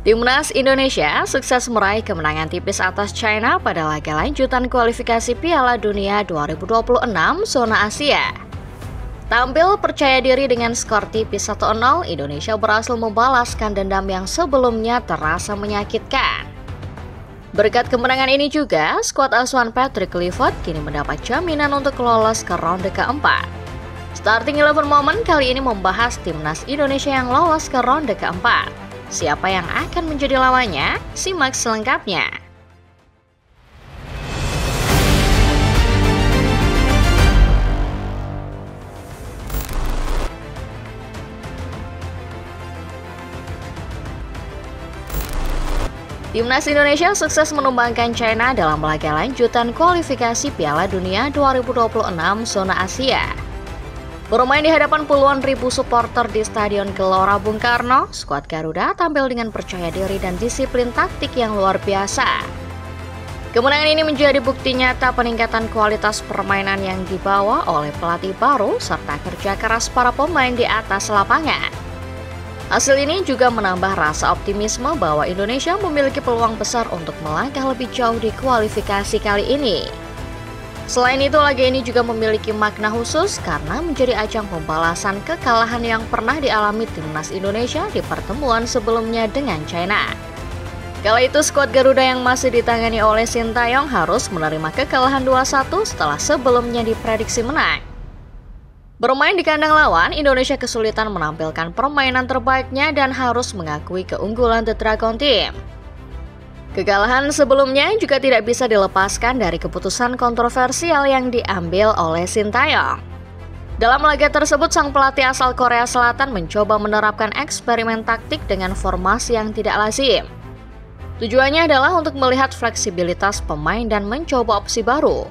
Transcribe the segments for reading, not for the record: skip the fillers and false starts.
Timnas Indonesia sukses meraih kemenangan tipis atas China pada laga lanjutan kualifikasi Piala Dunia 2026 zona Asia. Tampil percaya diri dengan skor tipis 1-0, Indonesia berhasil membalaskan dendam yang sebelumnya terasa menyakitkan. Berkat kemenangan ini juga, skuad asuhan Patrick Kluivert kini mendapat jaminan untuk lolos ke ronde keempat. Starting 11 Moment kali ini membahas Timnas Indonesia yang lolos ke ronde keempat. Siapa yang akan menjadi lawannya? Simak selengkapnya. Timnas Indonesia sukses menumbangkan China dalam laga lanjutan kualifikasi Piala Dunia 2026 zona Asia. Bermain di hadapan puluhan ribu supporter di Stadion Gelora Bung Karno, skuad Garuda tampil dengan percaya diri dan disiplin taktik yang luar biasa. Kemenangan ini menjadi bukti nyata peningkatan kualitas permainan yang dibawa oleh pelatih baru serta kerja keras para pemain di atas lapangan. Hasil ini juga menambah rasa optimisme bahwa Indonesia memiliki peluang besar untuk melangkah lebih jauh di kualifikasi kali ini. Selain itu, laga ini juga memiliki makna khusus karena menjadi ajang pembalasan kekalahan yang pernah dialami Timnas Indonesia di pertemuan sebelumnya dengan China. Kala itu, skuad Garuda yang masih ditangani oleh Sintayong harus menerima kekalahan 2-1 setelah sebelumnya diprediksi menang. Bermain di kandang lawan, Indonesia kesulitan menampilkan permainan terbaiknya dan harus mengakui keunggulan The Dragon Team. Kekalahan sebelumnya juga tidak bisa dilepaskan dari keputusan kontroversial yang diambil oleh Sintayong. Dalam laga tersebut, sang pelatih asal Korea Selatan mencoba menerapkan eksperimen taktik dengan formasi yang tidak lazim. Tujuannya adalah untuk melihat fleksibilitas pemain dan mencoba opsi baru.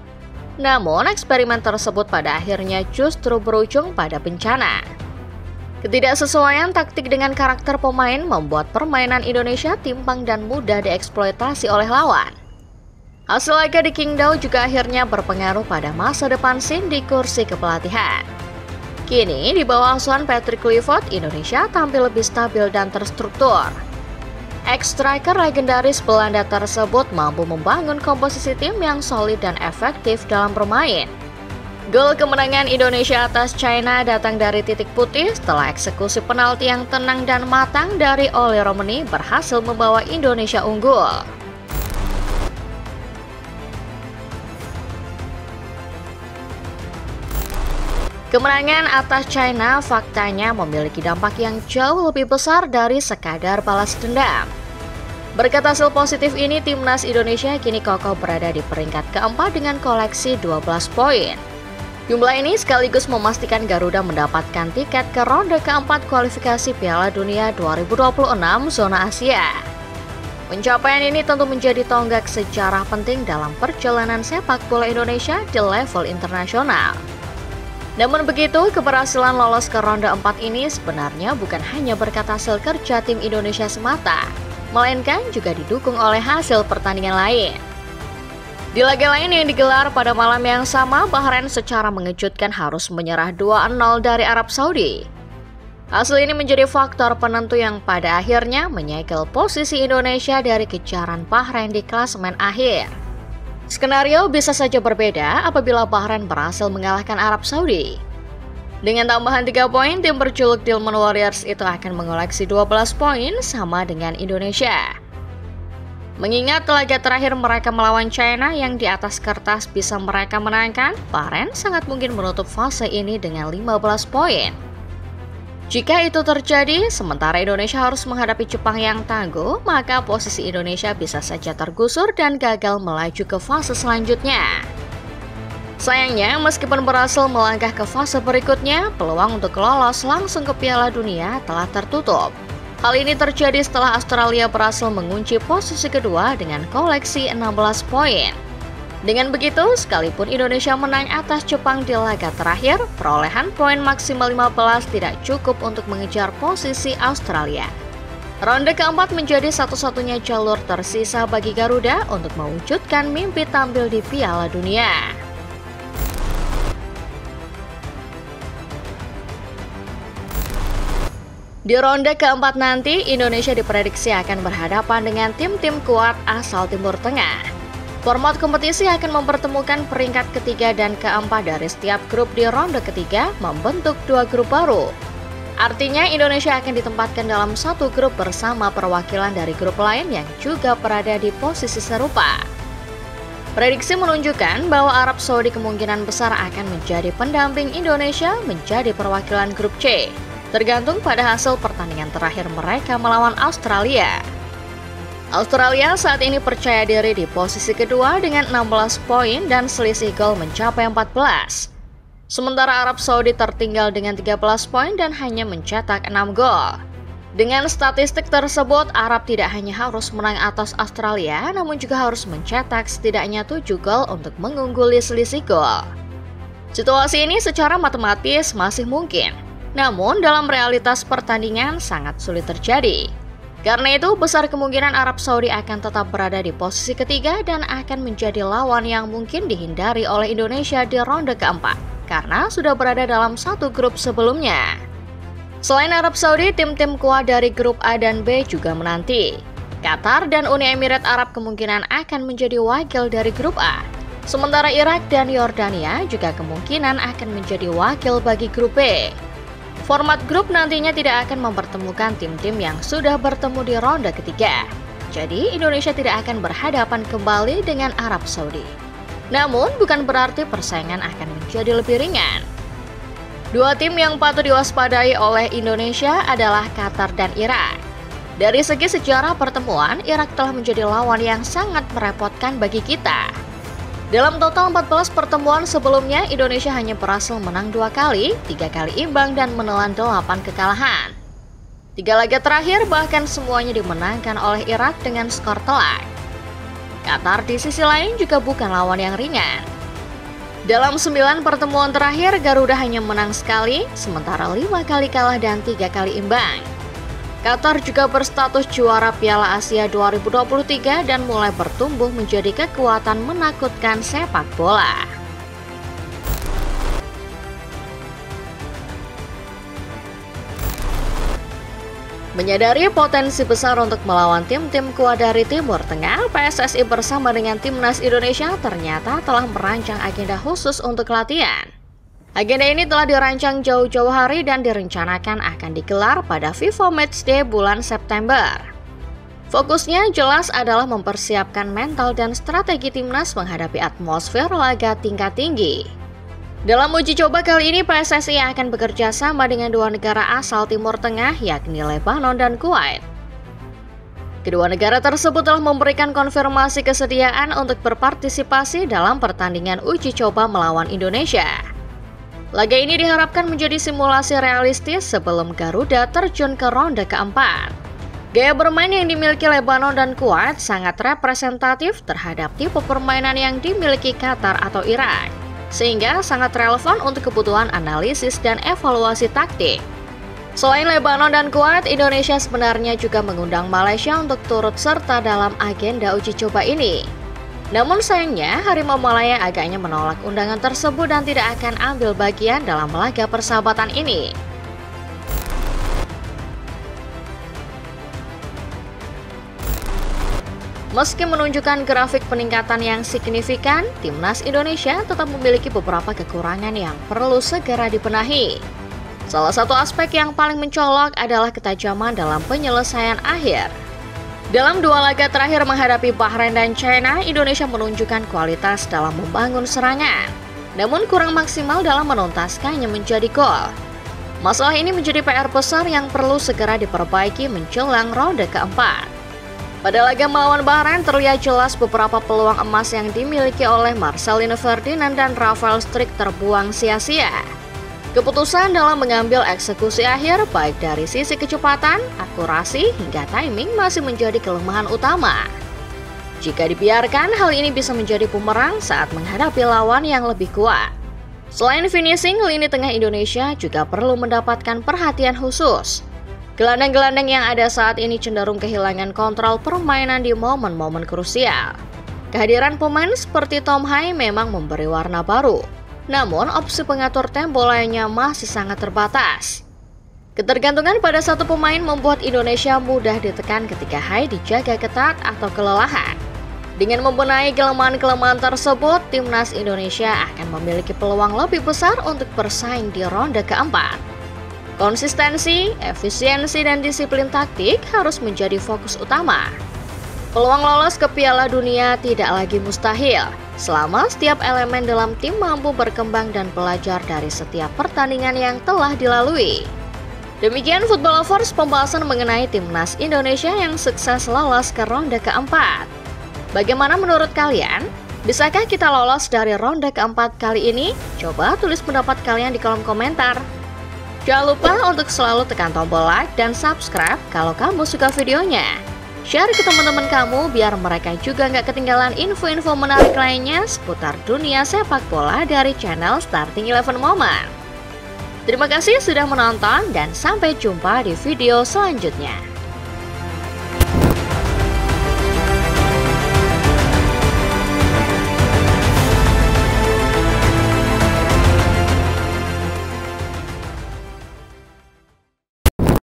Namun, eksperimen tersebut pada akhirnya justru berujung pada bencana. Ketidaksesuaian taktik dengan karakter pemain membuat permainan Indonesia timpang dan mudah dieksploitasi oleh lawan. Hasil laga di Qingdao juga akhirnya berpengaruh pada masa depan Sin di kursi kepelatihan. Kini, di bawah asuhan Patrick Kluivert, Indonesia tampil lebih stabil dan terstruktur. Ex-striker legendaris Belanda tersebut mampu membangun komposisi tim yang solid dan efektif dalam bermain. Gol kemenangan Indonesia atas China datang dari titik putih setelah eksekusi penalti yang tenang dan matang dari Oli Romeni berhasil membawa Indonesia unggul. Kemenangan atas China faktanya memiliki dampak yang jauh lebih besar dari sekadar balas dendam. Berkat hasil positif ini, Timnas Indonesia kini kokoh berada di peringkat keempat dengan koleksi 12 poin. Jumlah ini sekaligus memastikan Garuda mendapatkan tiket ke ronde keempat kualifikasi Piala Dunia 2026 zona Asia. Pencapaian ini tentu menjadi tonggak sejarah penting dalam perjalanan sepak bola Indonesia di level internasional. Namun begitu, keberhasilan lolos ke ronde 4 ini sebenarnya bukan hanya berkat hasil kerja tim Indonesia semata, melainkan juga didukung oleh hasil pertandingan lain. Di laga lain yang digelar pada malam yang sama, Bahrain secara mengejutkan harus menyerah 2-0 dari Arab Saudi. Hasil ini menjadi faktor penentu yang pada akhirnya menyegel posisi Indonesia dari kejaran Bahrain di klasemen akhir. Skenario bisa saja berbeda apabila Bahrain berhasil mengalahkan Arab Saudi. Dengan tambahan 3 poin, tim berjuluk Dilmun Warriors itu akan mengoleksi 12 poin sama dengan Indonesia. Mengingat laga terakhir mereka melawan China yang di atas kertas bisa mereka menangkan, Bahrain sangat mungkin menutup fase ini dengan 15 poin. Jika itu terjadi, sementara Indonesia harus menghadapi Jepang yang tangguh, maka posisi Indonesia bisa saja tergusur dan gagal melaju ke fase selanjutnya. Sayangnya, meskipun berhasil melangkah ke fase berikutnya, peluang untuk lolos langsung ke Piala Dunia telah tertutup. Hal ini terjadi setelah Australia berhasil mengunci posisi kedua dengan koleksi 16 poin. Dengan begitu, sekalipun Indonesia menang atas Jepang di laga terakhir, perolehan poin maksimal 15 tidak cukup untuk mengejar posisi Australia. Ronde keempat menjadi satu-satunya jalur tersisa bagi Garuda untuk mewujudkan mimpi tampil di Piala Dunia. Di ronde keempat nanti, Indonesia diprediksi akan berhadapan dengan tim-tim kuat asal Timur Tengah. Format kompetisi akan mempertemukan peringkat ketiga dan keempat dari setiap grup di ronde ketiga membentuk dua grup baru. Artinya Indonesia akan ditempatkan dalam satu grup bersama perwakilan dari grup lain yang juga berada di posisi serupa. Prediksi menunjukkan bahwa Arab Saudi kemungkinan besar akan menjadi pendamping Indonesia menjadi perwakilan grup C. Tergantung pada hasil pertandingan terakhir mereka melawan Australia. Australia saat ini percaya diri di posisi kedua dengan 16 poin dan selisih gol mencapai 14. Sementara Arab Saudi tertinggal dengan 13 poin dan hanya mencetak 6 gol. Dengan statistik tersebut, Arab tidak hanya harus menang atas Australia, namun juga harus mencetak setidaknya 7 gol untuk mengungguli selisih gol. Situasi ini secara matematis masih mungkin. Namun, dalam realitas pertandingan sangat sulit terjadi. Karena itu, besar kemungkinan Arab Saudi akan tetap berada di posisi ketiga dan akan menjadi lawan yang mungkin dihindari oleh Indonesia di ronde keempat, karena sudah berada dalam satu grup sebelumnya. Selain Arab Saudi, tim-tim kuat dari grup A dan B juga menanti. Qatar dan Uni Emirat Arab kemungkinan akan menjadi wakil dari grup A. Sementara Irak dan Yordania juga kemungkinan akan menjadi wakil bagi grup B. Format grup nantinya tidak akan mempertemukan tim-tim yang sudah bertemu di ronde ketiga. Jadi Indonesia tidak akan berhadapan kembali dengan Arab Saudi. Namun bukan berarti persaingan akan menjadi lebih ringan. Dua tim yang patut diwaspadai oleh Indonesia adalah Qatar dan Irak. Dari segi sejarah pertemuan, Irak telah menjadi lawan yang sangat merepotkan bagi kita. Dalam total 14 pertemuan sebelumnya, Indonesia hanya berhasil menang 2 kali, 3 kali imbang dan menelan 8 kekalahan. 3 laga terakhir bahkan semuanya dimenangkan oleh Irak dengan skor telak. Qatar di sisi lain juga bukan lawan yang ringan. Dalam 9 pertemuan terakhir, Garuda hanya menang sekali, sementara 5 kali kalah dan 3 kali imbang. Qatar juga berstatus juara Piala Asia 2023 dan mulai bertumbuh menjadi kekuatan menakutkan sepak bola. Menyadari potensi besar untuk melawan tim-tim kuat dari Timur Tengah, PSSI bersama dengan Timnas Indonesia ternyata telah merancang agenda khusus untuk latihan. Agenda ini telah dirancang jauh-jauh hari dan direncanakan akan digelar pada FIFA Matchday bulan September. Fokusnya jelas adalah mempersiapkan mental dan strategi timnas menghadapi atmosfer laga tingkat tinggi. Dalam uji coba kali ini, PSSI akan bekerja sama dengan 2 negara asal Timur Tengah, yakni Lebanon dan Kuwait. Kedua negara tersebut telah memberikan konfirmasi kesediaan untuk berpartisipasi dalam pertandingan uji coba melawan Indonesia. Laga ini diharapkan menjadi simulasi realistis sebelum Garuda terjun ke ronde keempat. Gaya bermain yang dimiliki Lebanon dan Kuwait sangat representatif terhadap tipe permainan yang dimiliki Qatar atau Irak, sehingga sangat relevan untuk kebutuhan analisis dan evaluasi taktik. Selain Lebanon dan Kuwait, Indonesia sebenarnya juga mengundang Malaysia untuk turut serta dalam agenda uji coba ini. Namun sayangnya, Harimau Malaya agaknya menolak undangan tersebut dan tidak akan ambil bagian dalam laga persahabatan ini. Meski menunjukkan grafik peningkatan yang signifikan, Timnas Indonesia tetap memiliki beberapa kekurangan yang perlu segera dibenahi. Salah satu aspek yang paling mencolok adalah ketajaman dalam penyelesaian akhir. Dalam 2 laga terakhir menghadapi Bahrain dan China, Indonesia menunjukkan kualitas dalam membangun serangan, namun kurang maksimal dalam menuntaskannya menjadi gol. Masalah ini menjadi PR besar yang perlu segera diperbaiki menjelang ronde keempat. Pada laga melawan Bahrain terlihat jelas beberapa peluang emas yang dimiliki oleh Marcelino Ferdinand dan Rafael Struijk terbuang sia-sia. Keputusan dalam mengambil eksekusi akhir baik dari sisi kecepatan, akurasi, hingga timing masih menjadi kelemahan utama. Jika dibiarkan, hal ini bisa menjadi bumerang saat menghadapi lawan yang lebih kuat. Selain finishing, lini tengah Indonesia juga perlu mendapatkan perhatian khusus. Gelandang-gelandang yang ada saat ini cenderung kehilangan kontrol permainan di momen-momen krusial. Kehadiran pemain seperti Tom Hai memang memberi warna baru. Namun, opsi pengatur tempo lainnya masih sangat terbatas. Ketergantungan pada satu pemain membuat Indonesia mudah ditekan ketika Hai dijaga ketat atau kelelahan. Dengan membenahi kelemahan-kelemahan tersebut, timnas Indonesia akan memiliki peluang lebih besar untuk bersaing di ronde keempat. Konsistensi, efisiensi, dan disiplin taktik harus menjadi fokus utama. Peluang lolos ke Piala Dunia tidak lagi mustahil, selama setiap elemen dalam tim mampu berkembang dan belajar dari setiap pertandingan yang telah dilalui. Demikian Football Lovers pembahasan mengenai timnas Indonesia yang sukses lolos ke ronde keempat. Bagaimana menurut kalian? Bisakah kita lolos dari ronde keempat kali ini? Coba tulis pendapat kalian di kolom komentar. Jangan lupa untuk selalu tekan tombol like dan subscribe kalau kamu suka videonya. Share ke teman-teman kamu biar mereka juga nggak ketinggalan info-info menarik lainnya seputar dunia sepak bola dari channel Starting 11 Moment. Terima kasih sudah menonton dan sampai jumpa di video selanjutnya.